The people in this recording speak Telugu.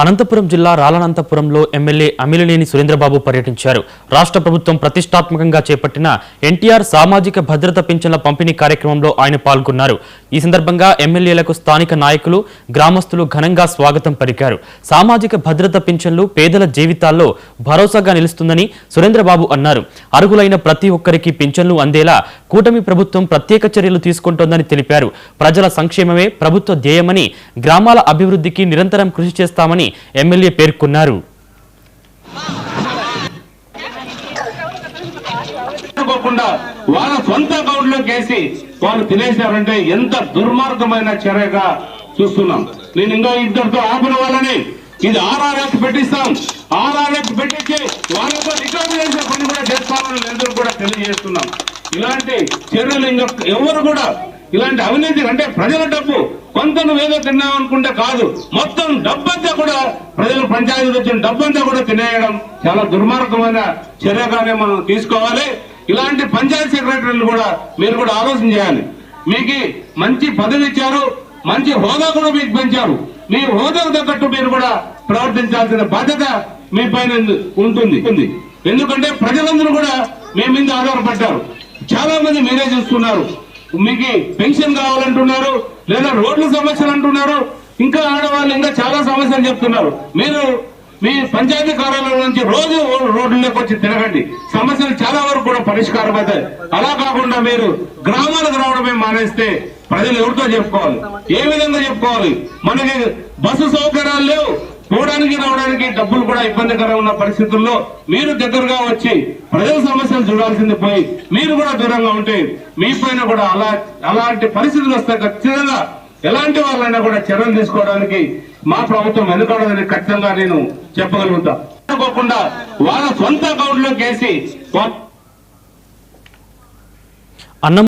అనంతపురం జిల్లా రాలనంతపురంలో ఎమ్మెల్యే అమిలినేని సురేంద్రబాబు పర్యటించారు. రాష్ట్ర ప్రభుత్వం ప్రతిష్టాత్మకంగా చేపట్టిన ఎన్టీఆర్ సామాజిక భద్రత పింఛన్ల పంపిణీ కార్యక్రమంలో ఆయన పాల్గొన్నారు. ఈ సందర్భంగా ఎమ్మెల్యేలకు స్థానిక నాయకులు, గ్రామస్తులు ఘనంగా స్వాగతం పలికారు. సామాజిక భద్రత పింఛన్లు పేదల జీవితాల్లో భరోసాగా నిలుస్తుందని సురేంద్రబాబు అన్నారు. అర్హులైన ప్రతి ఒక్కరికి పింఛన్లు అందేలా కూటమి ప్రభుత్వం ప్రత్యేక చర్యలు తీసుకుంటోందని తెలిపారు. ప్రజల సంక్షేమమే ప్రభుత్వ ధ్యేయమని, గ్రామాల అభివృద్ధికి నిరంతరం కృషి చేస్తామని ఎమ్మెల్యే పేర్కొన్నారు. వాళ్ళ సొంత అకౌంట్లోకి వేసి వాళ్ళు తినేశారంటే ఎంత దుర్మార్గమైన చర్యగా చూస్తున్నాం. నేను ఇంకా ఇద్దరితో ఆపిన వాళ్ళని ఇది ఆర్ఆర్ఎస్ పెట్టిస్తాం, ఆర్ఆర్ఎస్ పెట్టించి వాళ్ళతో రికవరీ చేసే పని కూడా చేస్తామని అందరూ కూడా తెలియజేస్తున్నాం. ఇలాంటి చర్యలు ఇంకా ఎవరు కూడా ఇలాంటి అవినీతి అంటే ప్రజల డబ్బు కొంత నువ్వేదో తిన్నామనుకుంటే కాదు, మొత్తం డబ్బంతా కూడా ప్రజలు పంచాయతీ వచ్చిన డబ్బంతా కూడా తినేయడం చాలా దుర్మార్గమైన చర్యగానే మనం తీసుకోవాలి. ఇలాంటి పంచాయతీ సెక్రటరీలు కూడా మీరు కూడా ఆలోచన చేయాలి. మీకు మంచి పదవి ఇచ్చారు, మంచి హోదా కూడా మీకు పెంచారు. మీ హోదాకు తగ్గట్టు మీరు కూడా ప్రవర్తించాల్సిన బాధ్యత మీ పైన ఉంటుంది. ఎందుకంటే ప్రజలందరూ కూడా మీ మీద ఆధారపడ్డారు. చాలా మంది మీరే చూస్తున్నారు. మీకు పెన్షన్ కావాలంటున్నారు, లేదా రోడ్ల సమస్యలు అంటున్నారు, ఇంకా ఆడవాళ్ళు ఇంకా చాలా సమస్యలు చెప్తున్నారు. మీరు మీ పంచాయతీ కార్యాలయం నుంచి రోజు రోడ్లలోకి వచ్చి తిరగండి, సమస్యలు చాలా వరకు కూడా పరిష్కారం అవుతాయి. అలా కాకుండా మీరు గ్రామాలకు రావడమే మానేస్తే ప్రజలు ఎవరితో చెప్పుకోవాలి, ఏ విధంగా చెప్పుకోవాలి? మనకి బస్సు సౌకర్యాలు లేవు, పోవడానికి రావడానికి డబ్బులు కూడా ఇబ్బందికరంగా ఉన్న పరిస్థితుల్లో మీరు దగ్గరగా వచ్చి ప్రజల సమస్యలు చూడాల్సింది పోయి మీరు కూడా దూరంగా ఉంటే మీ పైన కూడా అలాంటి పరిస్థితులు వస్తే ఖచ్చితంగా ఎలాంటి వాళ్ళైనా కూడా చర్యలు తీసుకోవడానికి మా ప్రభుత్వం వెనుకాడదని ఖచ్చితంగా నేను చెప్పగలుగుతా. అనుకోకుండా వాళ్ళ సొంత అకౌంట్లోకి వేసి